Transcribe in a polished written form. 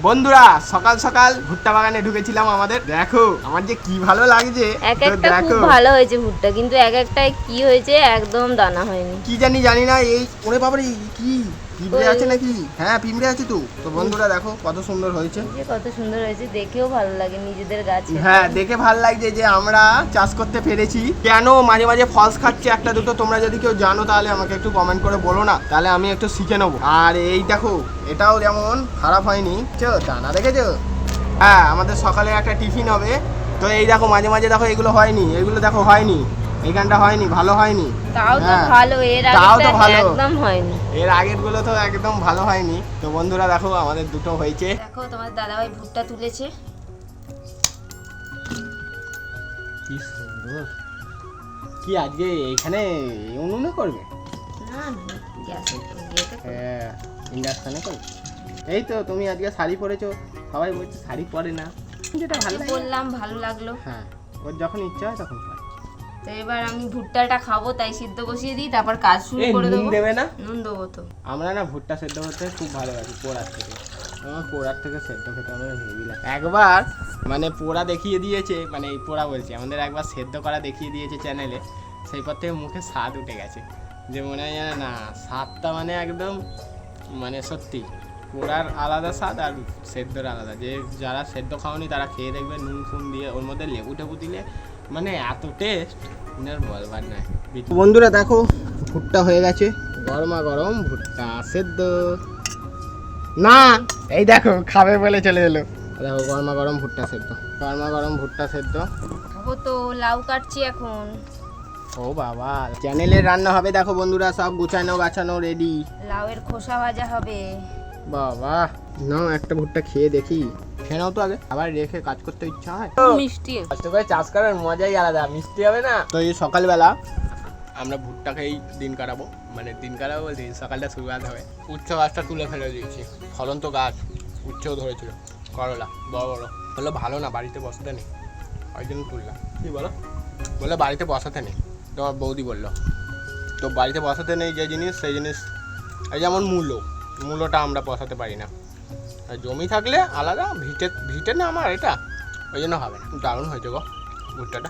বন্ধুরা সকাল সকাল ভুট্টা বাগানে ঢুকেছিলাম আমাদের। দেখো আমার যে কি ভালো লাগছে। এক একটা খুব ভালো হয়েছে ভুট্টা, কিন্তু এক একটাই কি হয়েছে একদম দানা হয়নি। কি জানি না। এই ওরে বাবারে কি পিঁপড়ে আছে নাকি? হ্যাঁ পিঁপড়ে আছে তো। তো বন্ধুরা দেখো কত সুন্দর হয়েছে, কত সুন্দর হয়েছে, দেখেও ভালো লাগে নিজেদের গাছে। হ্যাঁ দেখে ভালো লাগছে যে আমরা চাষ করতে পেরেছি। কেন মাঝে মাঝে ফলস খাচ্ছে একটা দুটো, তোমরা যদি কেউ জানো তাহলে আমাকে একটু কমেন্ট করে বলো না, তাহলে আমি একটু শিখে নেবো। আর এই দেখো এটাও যেমন খারাপ হয়নি, দানা দেখেছো? হ্যাঁ আমাদের সকালে একটা টিফিন হবে। তো এই দেখো মাঝে মাঝে দেখো এগুলো হয়নি, এগুলো দেখো হয়নি, এইখানটা হয়নি, ভালো হয়নি। তাও তো ভালো, এর আগে একদম হয়নি, এর আগের গুলো তো একদম ভালো হয়নি। তো বন্ধুরা দেখো আমাদের দুটো হয়েছে। দেখো তোমার দাদাভাই ভুট্টা তুলেছে, কি সুন্দর। কি আজকে এইখানে উনুনে করবে? না গ্যাসে ইয়েতে করবে। হ্যাঁ ইন্ডাকশনে করবে। এই তো তুমি আজকে শাড়ি পরেছো, সবাই বলছে শাড়ি পরে না, যেটা ভালো লাগে বললাম ভালো লাগলো। হ্যাঁ ওর যখন ইচ্ছা হয় তখন পরে। তো এবার আমি ভুট্টাটা খাবো, তাই সিদ্ধ বসিয়ে দিই, তারপর কাজ শুরু করে দেবো। নুন দেবে না? নুন দেবো তো। আমরা না ভুট্টা সেদ্ধ করতে খুব ভালোবাসি পোড়ার থেকে। আমার পোড়ার থেকে সেদ্ধ খেতে আমার হেভি লাগে। একবার মানে পোড়া দেখিয়ে দিয়েছে, মানে এই পোড়া বলছি, আমাদের একবার সেদ্ধ করা দেখিয়ে দিয়েছে চ্যানেলে। সেই পর থেকে মুখে স্বাদ উঠে গেছে, যে মনে হয় জানে না স্বাদটা মানে একদম মানে সত্যি পোড়ার আলাদা স্বাদ আর সেদ্ধর আলাদা। যে যারা সেদ্ধ খাওনি তারা খেয়ে দেখবে, নুন ফুন দিয়ে ওর মধ্যে লেবু টেবু দিলে মানে এত টেস্ট বলবার নাই। বন্ধুরা দেখো ভুট্টা হয়ে গেছে, গরমা গরম ভুট্টা সেদ্ধ। না এই দেখো খাবে বলে চলে এলো। দেখো গরমা গরম ভুট্টা সেদ্ধ, গরমা গরম ভুট্টা সেদ্ধ খাবো তো। লাউ কাটছি এখন। ও বাবা চ্যানেলের রান্না হবে। দেখো বন্ধুরা সব গুছানো গাছানো রেডি। লাউয়ের খোসা ভাজা হবে। বাবা নাও একটা ভুট্টা খেয়ে দেখি। খেয়ে নাও তো আগে, আবার রেখে কাজ করতে ইচ্ছা হয়। মিষ্টি কষ্ট করে চাষ করার মজাই আলাদা, মিষ্টি হবে না? তো এই সকালবেলা আমরা ভুট্টা খেয়েই দিন কাটাবো, মানে দিন কাটাবো বলছি সকালটা শুরুয়াত হবে। উচ্ছে গাছটা তুলে ফেলে দিয়েছি, ফলন্ত গাছ, উচ্ছেও ধরেছিল, করলা বড় বড়। বললো ভালো না বাড়িতে বসাতে নেই, ওই জন্য তুললাম। কি বলো? বলে বাড়িতে বসাতে নেই, তোমার বৌদি বললো। তো বাড়িতে বসাতে নেই যে জিনিস সেই জিনিস, এই যেমন মূলোটা আমরা বসাতে পারি না। আর জমি থাকলে আলাদা, ভিটে না আমার এটা, ওই জন্য হবে না। দারুণ হয়েছে গো ভুট্টাটা।